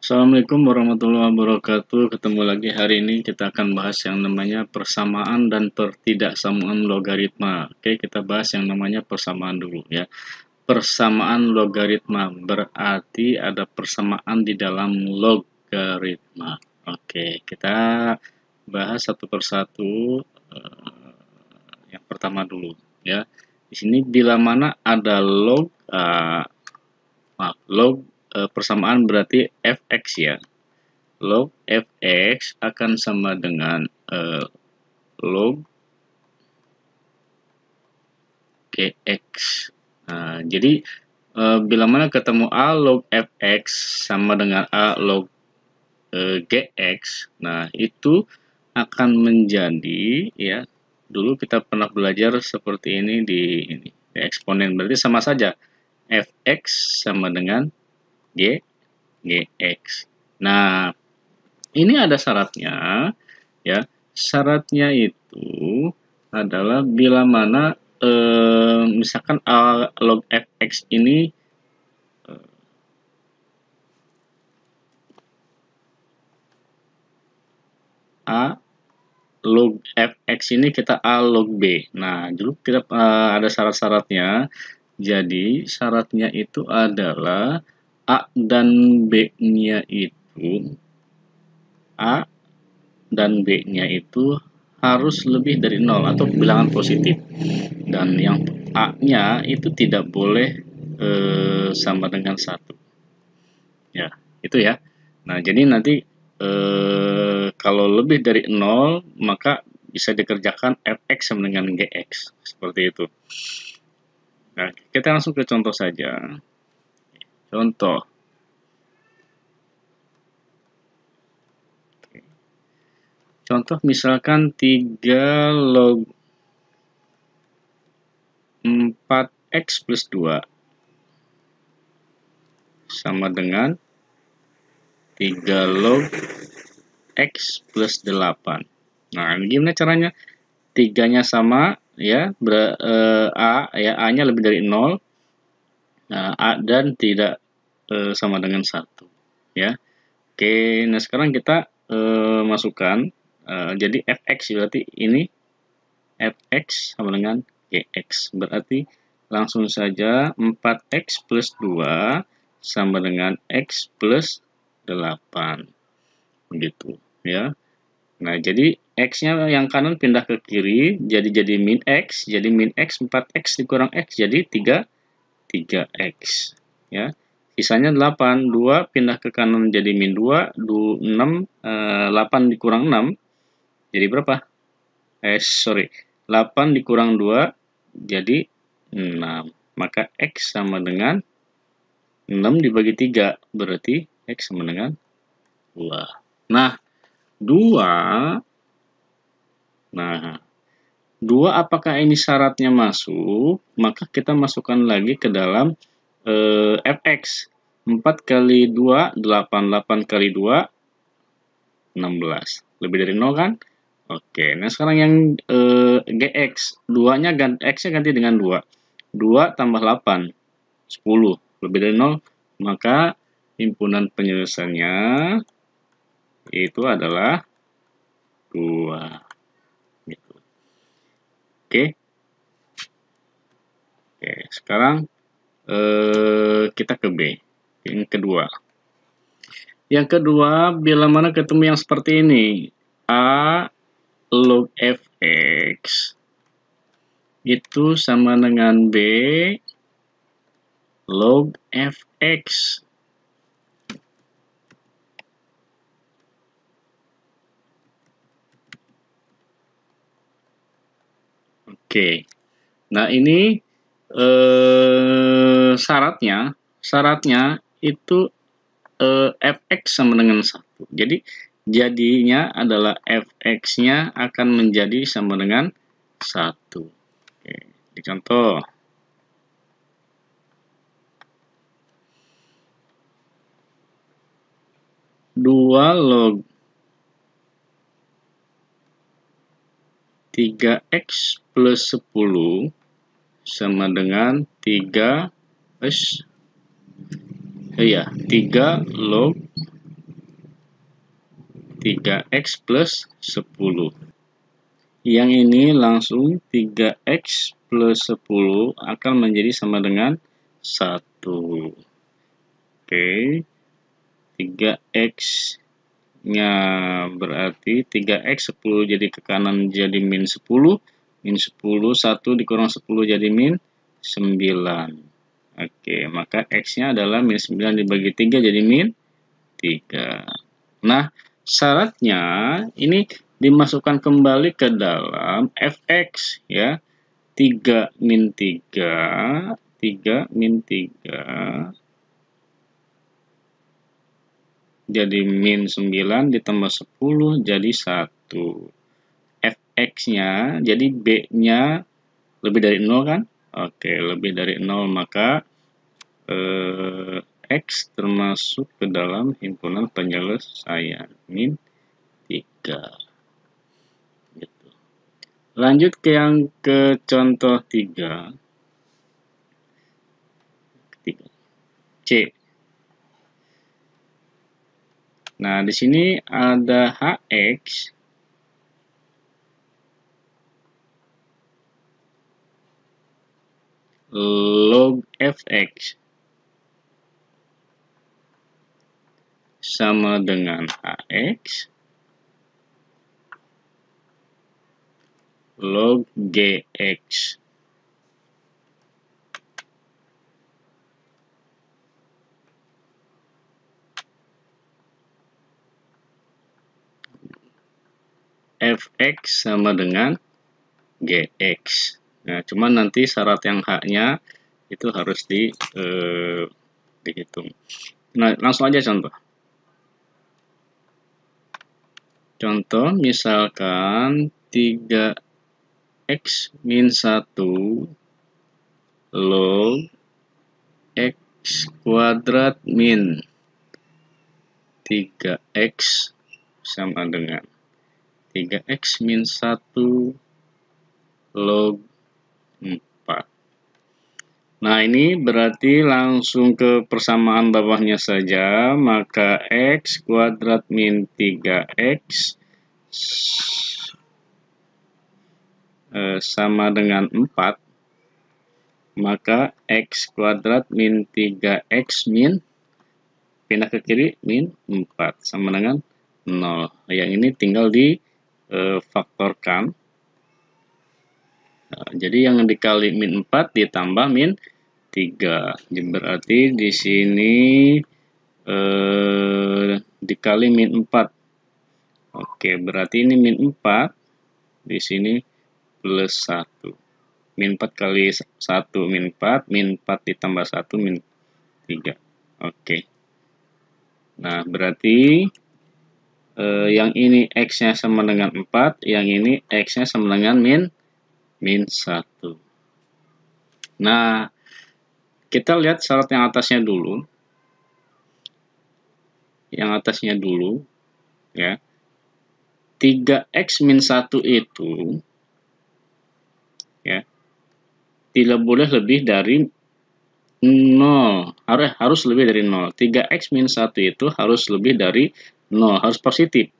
Assalamualaikum warahmatullahi wabarakatuh. Ketemu lagi hari ini kita akan bahas yang namanya persamaan dan pertidaksamaan logaritma. Oke, kita bahas yang namanya persamaan dulu ya. Persamaan logaritma berarti ada persamaan di dalam logaritma. Oke, kita bahas satu persatu. Yang pertama dulu ya. Di sini bila mana ada log persamaan berarti fx ya. Log fx akan sama dengan log gx. Nah, jadi bila mana ketemu a log fx sama dengan a log gx, nah itu akan menjadi ya. Dulu kita pernah belajar seperti ini di eksponen, berarti sama saja fx sama dengan gx. Nah, ini ada syaratnya ya. Syaratnya itu adalah bila mana misalkan a log fx ini a log fx ini kita a log b. Nah, dulu kita ada syarat-syaratnya. Jadi, syaratnya itu adalah a dan b-nya itu harus lebih dari 0 atau bilangan positif. Dan yang a-nya itu tidak boleh sama dengan 1. Ya, itu ya. Nah, jadi nanti kalau lebih dari 0 maka bisa dikerjakan fx sama dengan gx, seperti itu. Nah, kita langsung ke contoh saja. Contoh. Contoh misalkan 3 log 4x plus 2 sama dengan 3 log x plus 8. Nah, ini gimana caranya? 3-nya sama ya, a-nya lebih dari 0. Nah, a dan tidak sama dengan 1 ya. Oke, nah sekarang kita masukkan jadi fx, berarti ini fx sama dengan gx, berarti langsung saja 4x plus 2 sama dengan x plus 8 begitu ya. Nah, jadi x-nya yang kanan pindah ke kiri, jadi min x, jadi min x, 4x dikurang x jadi 3x ya. Sisanya 8, 2 pindah ke kanan jadi min 2, 6, 8 dikurang 6 jadi berapa? 8 dikurang 2 jadi 6. Maka x sama dengan 6 dibagi 3, berarti x sama dengan 2. Nah, 2 apakah ini syaratnya masuk? Maka kita masukkan lagi ke dalam fx. 4 kali 2, 8. 8 kali 2, 16. Lebih dari 0 kan? Oke, nah sekarang yang gx. X-nya ganti dengan 2. 2 tambah 8, 10. Lebih dari 0, maka himpunan penyelesaiannya itu adalah 2. Gitu. Oke, sekarang kita ke B. Yang kedua. Yang kedua, bila mana ketemu yang seperti ini. A log fx itu sama dengan B log fx. Oke. Nah, ini syaratnya itu fx sama dengan 1. Jadi jadinya adalah fx-nya akan menjadi sama dengan 1. Oke, dicontoh. Dua log 3x plus 10 sama dengan 3 log 3x plus 10. Yang ini langsung 3x plus 10 akan menjadi sama dengan 1. Oke, 3x nya berarti 3x 10 jadi ke kanan jadi min 10, min 10 1 dikurang 10 jadi min 9. Oke, maka x nya adalah min 9 dibagi 3 jadi min 3. Nah, syaratnya ini dimasukkan kembali ke dalam fx ya. 3 min 3, 3 min 3 jadi min 9 ditambah 10 jadi 1. Fx-nya, jadi B-nya lebih dari 0 kan? Oke, lebih dari 0, maka X termasuk ke dalam himpunan penyelesaian min 3. Gitu. Lanjut ke yang ke contoh 3. C. Nah, di sini ada Hx log Fx sama dengan Hx log Gx. Fx sama dengan Gx. Nah, cuman nanti syarat yang H-nya itu harus dihitung. Nah, langsung aja contoh. Contoh misalkan 3x min 1 log x kuadrat min 3x sama dengan 3x min 1 log 4. Nah, ini berarti langsung ke persamaan bawahnya saja, maka x kuadrat min 3x sama dengan 4, maka x kuadrat min 3x min, pindah ke kiri, min 4 sama dengan 0. Yang ini tinggal difaktorkan. Nah, jadi yang dikali min 4 ditambah min 3. Jadi berarti di sini dikali min 4. Oke, berarti ini min 4. Di sini plus 1. Min 4 kali 1 min 4. Min 4 ditambah 1 min 3. Oke. Nah, berarti yang ini X-nya sama dengan 4, yang ini X-nya sama dengan min 1. Nah, kita lihat syarat yang atasnya dulu. Yang atasnya dulu, ya. 3X min 1 itu, ya, tidak boleh lebih dari 0. Harus lebih dari 0. 3X min 1 itu harus lebih dari 0, harus positif,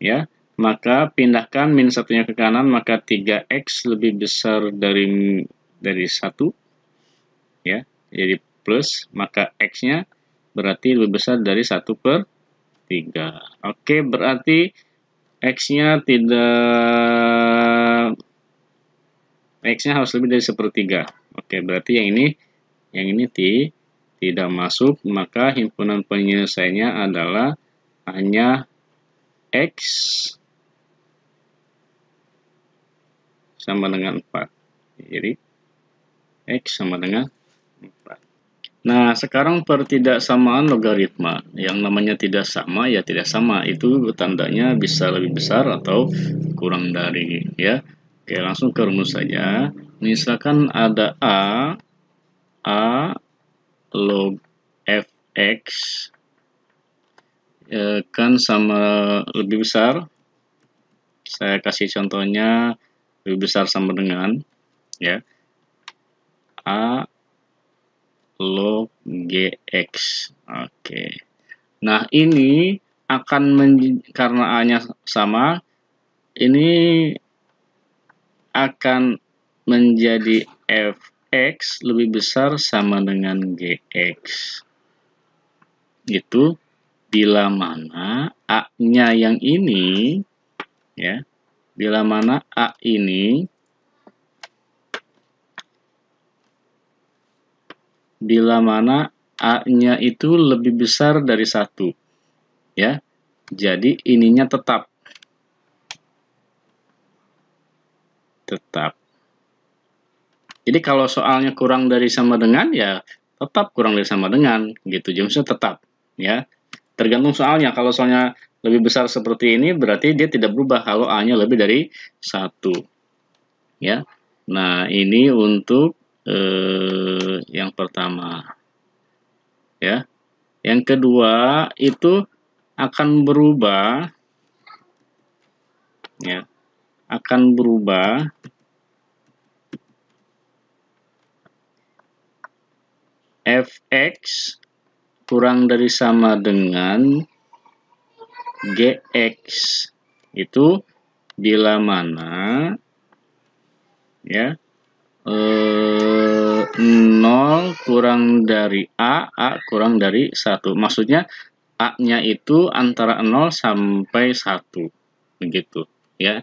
ya. Maka pindahkan min 1-nya ke kanan, maka 3X lebih besar dari 1, ya. Jadi plus, maka X-nya berarti lebih besar dari 1/3. Oke, berarti X-nya harus lebih dari 1/3. Oke, berarti yang ini tidak masuk, maka himpunan penyelesaiannya adalah hanya X sama dengan 4. Jadi X sama dengan 4. Nah, sekarang pertidaksamaan logaritma. Yang namanya tidak sama, ya tidak sama. Itu tandanya bisa lebih besar atau kurang dari, ya. Oke, langsung ke rumus saja. Misalkan ada A log fx kan sama lebih besar. Saya kasih contohnya lebih besar sama dengan, ya, A log gx. Oke. Nah, ini karena A-nya sama, ini akan menjadi fx lebih besar sama dengan gx. Itu bila mana A-nya yang ini, ya, bila mana A ini A-nya itu lebih besar dari 1, ya. Jadi ininya tetap. Jadi kalau soalnya kurang dari sama dengan, ya tetap kurang dari sama dengan, gitu. Jadi tetap, ya. Tergantung soalnya. Kalau soalnya lebih besar seperti ini, berarti dia tidak berubah kalau A-nya lebih dari 1, ya. Nah, ini untuk yang pertama, ya. Yang kedua itu akan berubah, ya, akan berubah fx kurang dari sama dengan gx. Itu bila mana, ya, 0 kurang dari A kurang dari 1. Maksudnya A-nya itu antara 0 sampai 1. Begitu, ya.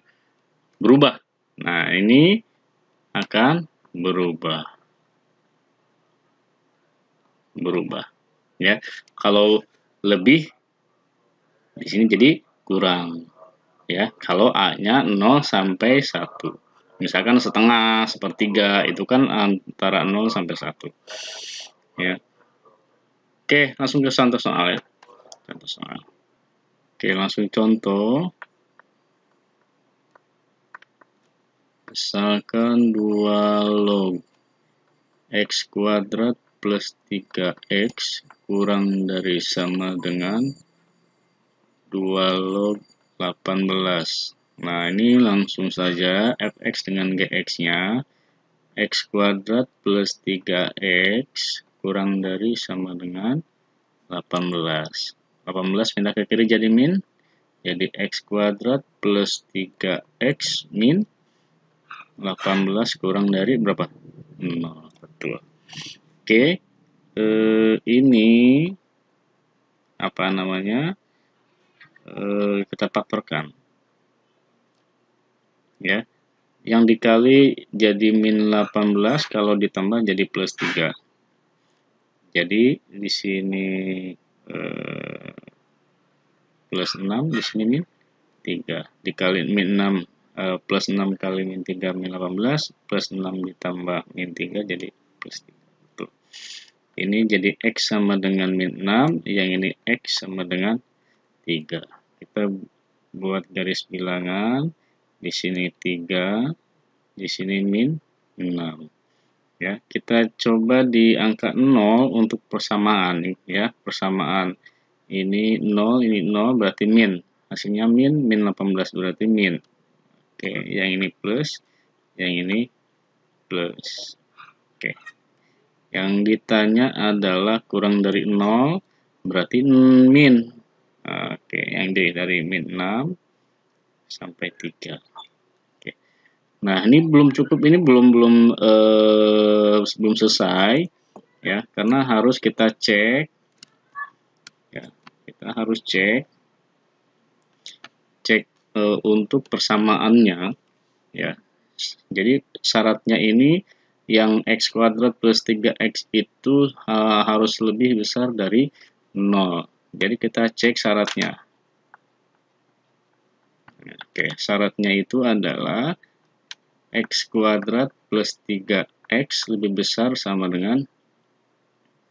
Berubah. Nah, ini akan berubah. Ya. Kalau lebih di sini jadi kurang, ya. Kalau A-nya 0 sampai 1. Misalkan setengah, sepertiga, itu kan antara 0 sampai 1. Ya. Oke, langsung ke contoh soal, ya. Contoh soal. Oke, langsung contoh. Misalkan 2 log x kuadrat plus 3x kurang dari sama dengan 2 log 18. Nah, ini langsung saja fx dengan gx-nya. X kuadrat plus 3x kurang dari sama dengan 18. 18 pindah ke kiri jadi min. Jadi x kuadrat plus 3x min 18 kurang dari berapa? 0. Betul. Oke. Ini apa namanya? Kita faktorkan. Ya. Yang dikali jadi min 18, kalau ditambah jadi plus 3. Jadi di sini plus 6, di sini min 3. Dikali min 6, plus 6 kali min 3 min 18, plus 6 ditambah min 3 jadi plus 3. Tuh. Ini jadi X sama dengan min 6, yang ini X sama dengan 3. Kita buat garis bilangan. Di sini 3, di sini min 6. Ya, kita coba di angka 0 untuk persamaan, ya. Persamaan ini 0, ini 0 berarti min. Hasilnya min 18 berarti min. Oke, yang ini plus, yang ini plus. Oke. Yang ditanya adalah kurang dari 0 berarti min. Oke, yang dari min 6 sampai 3. Nah, ini belum cukup, ini belum selesai, ya, karena harus kita cek, ya, kita harus cek untuk persamaannya, ya. Jadi syaratnya ini yang x kuadrat plus 3x itu harus lebih besar dari 0. Jadi kita cek syaratnya. Oke, syaratnya itu adalah x kuadrat plus 3x lebih besar sama dengan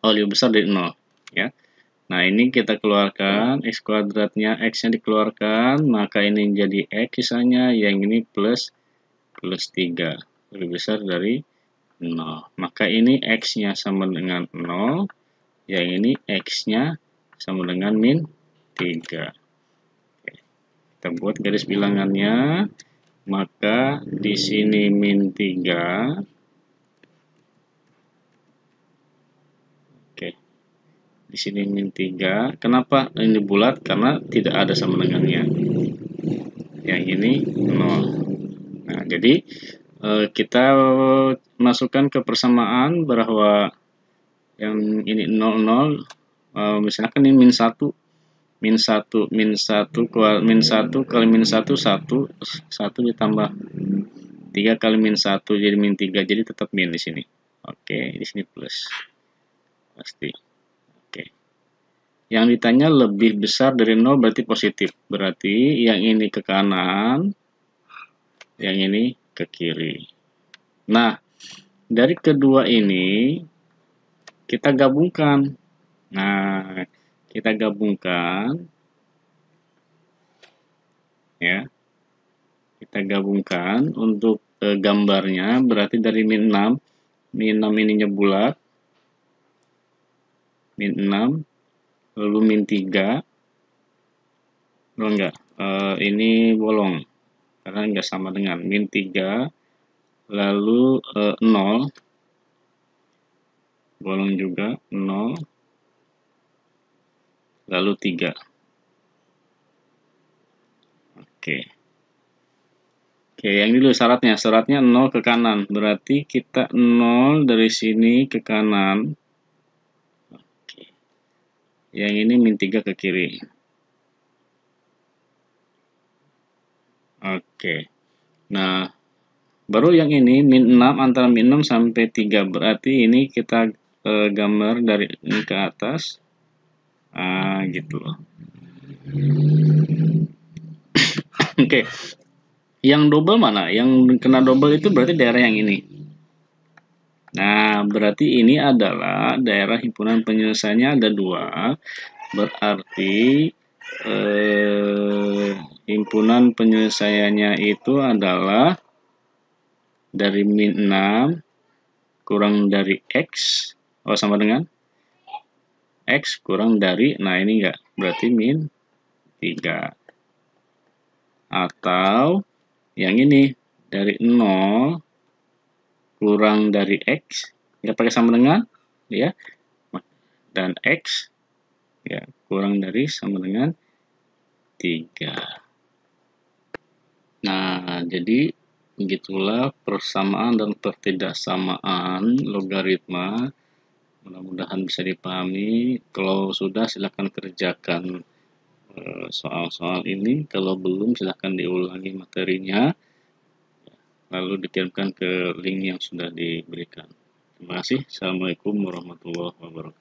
lebih besar dari 0, ya. Nah, ini kita keluarkan x kuadratnya, x-nya dikeluarkan, maka ini jadi x sisanya, yang ini plus 3 lebih besar dari 0. Maka ini x-nya sama dengan 0, yang ini x-nya sama dengan min 3. Oke. Kita buat garis bilangannya. Maka di sini min 3. Oke. Di sini min 3. Kenapa ini bulat? Karena tidak ada sama dengannya. Yang ini 0. Nah, jadi kita masukkan ke persamaan bahwa yang ini 0, 0, misalkan ini min 1, min 1, min 1, min 1 kali min 1, 1, 1 ditambah 3 kali min 1 jadi min 3, jadi tetap min di sini. Oke, di sini plus. Pasti. Oke. Yang ditanya lebih besar dari 0 berarti positif. Berarti yang ini ke kanan, yang ini ke kiri. Nah, dari kedua ini kita gabungkan. Nah, kita gabungkan ya. Kita gabungkan untuk gambarnya berarti dari min 6. Min 6 ininya bulat. Min 6 lalu min 3. Oh enggak, ini bolong karena enggak sama dengan min 3 lalu 0 bolong juga 0 lalu 3. Oke, yang ini dulu syaratnya 0 ke kanan, berarti kita 0 dari sini ke kanan. Oke. Yang ini min 3 ke kiri. Oke. Nah, baru yang ini min 6, antara min 6 sampai 3, berarti ini kita gambar dari ini ke atas. Gitu loh. Oke. Yang double mana? Yang kena double itu berarti daerah yang ini. Nah, berarti ini adalah daerah himpunan penyelesaiannya ada 2. Berarti himpunan penyelesaiannya itu adalah dari min 6 kurang dari X. Oh, sama dengan X kurang dari, nah ini enggak, berarti min 3. Atau yang ini dari 0 kurang dari X, ya pakai sama dengan, ya, dan X ya kurang dari sama dengan 3. Nah, jadi begitulah persamaan dan pertidaksamaan logaritma. Mudah-mudahan bisa dipahami. Kalau sudah silahkan kerjakan soal-soal ini. Kalau belum silahkan diulangi materinya. Lalu dikirimkan ke link yang sudah diberikan. Terima kasih. Assalamualaikum warahmatullahi wabarakatuh.